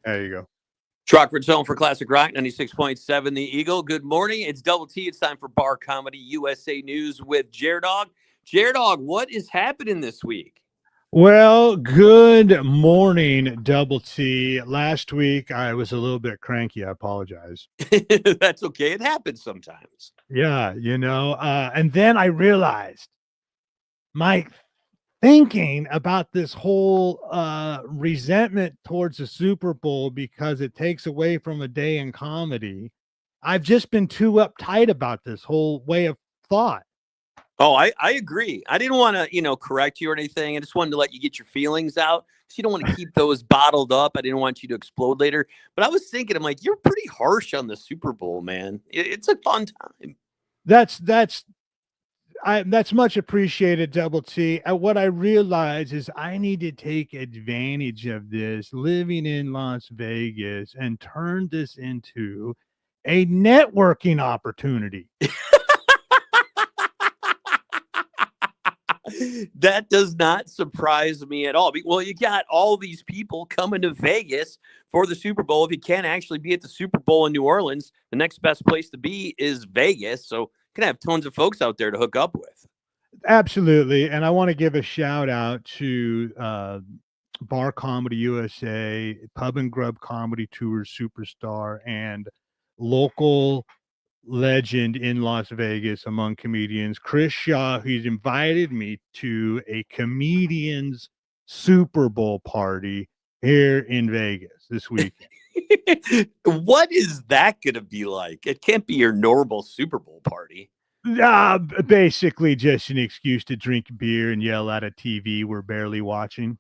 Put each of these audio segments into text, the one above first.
There you go. Rockford's home for Classic Rock 96.7 The Eagle. Good morning. It's Double T. It's time for Bar Comedy USA News with Dog. Dog, what is happening this week? Well, good morning, Double T. Last week I was a little bit cranky. I apologize. That's okay. It happens sometimes. Yeah, and then I realized my thinking about this whole resentment towards the Super Bowl because it takes away from a day in comedy. I've just been too uptight about this whole way of thought. Oh, I agree. I didn't want to, correct you or anything. I just wanted to let you get your feelings out. You don't want to keep those bottled up. I didn't want you to explode later. But I was thinking, I'm like, you're pretty harsh on the Super Bowl, man. It's a fun time. That's much appreciated, Double T. What I realize is I need to take advantage of this living in Las Vegas and turn this into a networking opportunity. That does not surprise me at all. Well, you got all these people coming to Vegas for the Super Bowl. If you can't actually be at the Super Bowl in New Orleans, the next best place to be is Vegas. So going to have tons of folks out there to hook up with. Absolutely. And I want to give a shout out to Bar Comedy USA, Pub and Grub Comedy Tour Superstar, and local legend in Las Vegas among comedians, Chris Shaw, who's invited me to a comedian's Super Bowl party here in Vegas this weekend. What is that going to be like? It can't be your normal Super Bowl party. Basically just an excuse to drink beer and yell at a TV we're barely watching.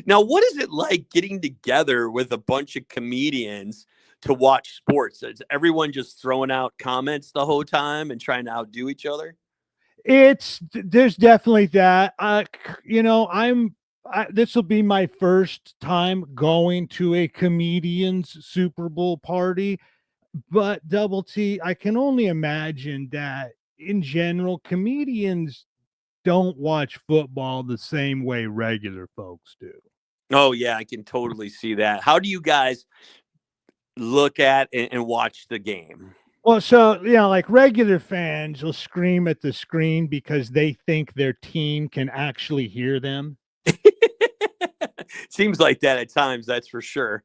Now, what is it like getting together with a bunch of comedians to watch sports? Is everyone just throwing out comments the whole time and trying to outdo each other? There's definitely that. This will be my first time going to a comedian's Super Bowl party, but Double T, I can only imagine that in general, comedians don't watch football the same way regular folks do. Oh yeah, I can totally see that. How do you guys look at and watch the game? Well, so, like regular fans will scream at the screen because they think their team can actually hear them. Seems like that at times, that's for sure.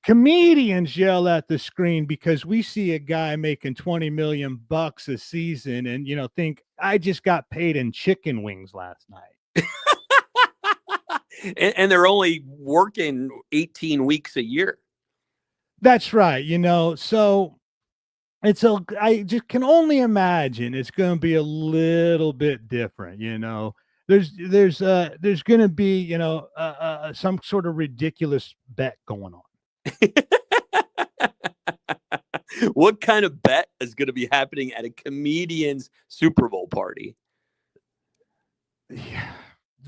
Comedians yell at the screen because we see a guy making $20 million a season and, think I just got paid in chicken wings last night. and they're only working 18 weeks a year. That's right. So I just can only imagine it's going to be a little bit different. There's going to be, some sort of ridiculous bet going on. What kind of bet is going to be happening at a comedian's Super Bowl party? Yeah.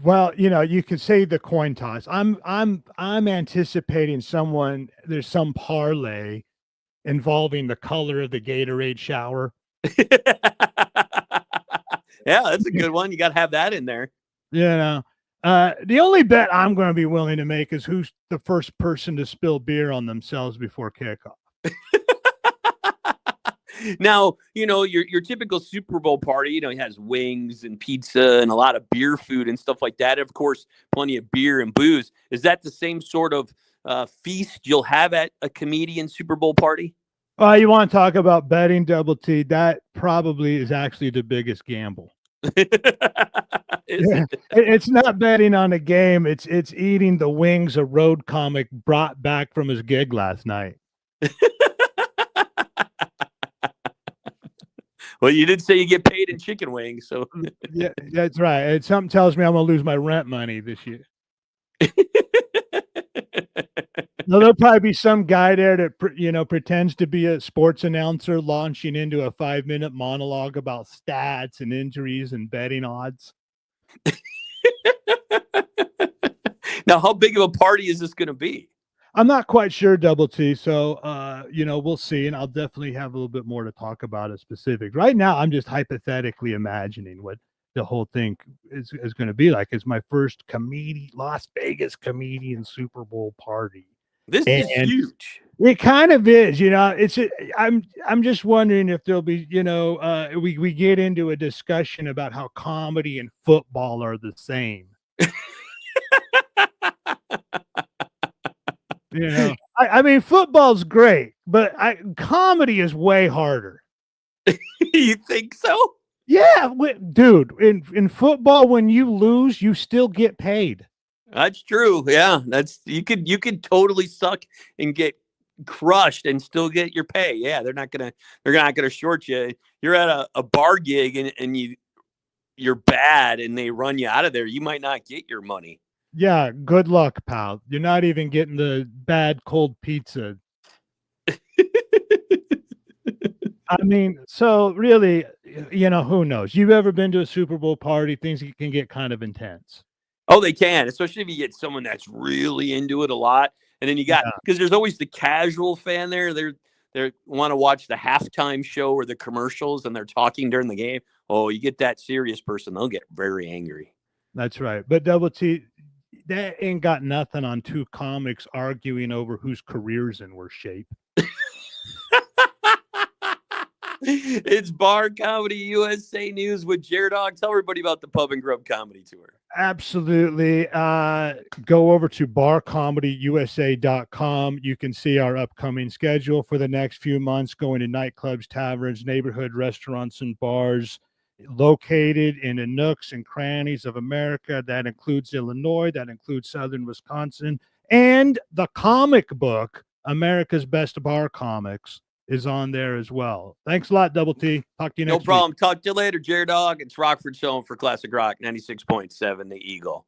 Well, you could say the coin toss. I'm anticipating there's some parlay involving the color of the Gatorade shower. Yeah, that's a good one. You got to have that in there. The only bet I'm going to be willing to make is who's the first person to spill beer on themselves before kickoff. Now, your typical Super Bowl party, it has wings and pizza and a lot of beer food and stuff like that. Of course, plenty of beer and booze. Is that the same sort of feast you'll have at a comedian Super Bowl party? You want to talk about betting, Double T? That probably is actually the biggest gamble. It's not betting on a game. It's eating the wings a road comic brought back from his gig last night. Well, you did say you get paid in chicken wings, so yeah, that's right. Something tells me I'm gonna lose my rent money this year. There'll probably be some guy there that pretends to be a sports announcer launching into a 5-minute monologue about stats and injuries and betting odds. Now, how big of a party is this going to be? I'm not quite sure, Double T. So, we'll see. And I'll definitely have a little bit more to talk about as specifics. Right now, I'm just hypothetically imagining what the whole thing is going to be like. It's my first Las Vegas comedian Super Bowl party. This is And huge. it kind of is, I'm just wondering if there'll be, we get into a discussion about how comedy and football are the same. I mean, football's great, but comedy is way harder. You think so? Yeah, dude. In football, when you lose, you still get paid. That's true. Yeah, you could totally suck and get crushed and still get your pay. Yeah, they're not gonna short you. You're at a bar gig and you're bad and they run you out of there. You might not get your money. Yeah, good luck, pal. You're not even getting the bad cold pizza. I mean, so really, who knows? You've ever been to a Super Bowl party? Things can get kind of intense. Oh, they can, especially if you get someone that's really into it a lot. And then you got, because there's always the casual fan there. They want to watch the halftime show or the commercials and they're talking during the game. Oh, you get that serious person, they'll get very angry. That's right. But Double T, that ain't got nothing on two comics arguing over whose careers in worse shape. It's Bar Comedy USA News with Jared Dog. Tell everybody about the Pub and Grub Comedy Tour. Absolutely. Go over to barcomedyusa.com. You can see our upcoming schedule for the next few months, going to nightclubs, taverns, neighborhood restaurants, and bars located in the nooks and crannies of America. That includes Illinois, that includes Southern Wisconsin, and the comic book, America's Best Bar Comics, is on there as well. Thanks a lot, Double T. Talk to you next week. No problem. Talk to you later, Jared Dog. It's Rockford's home for Classic Rock 96.7 The Eagle.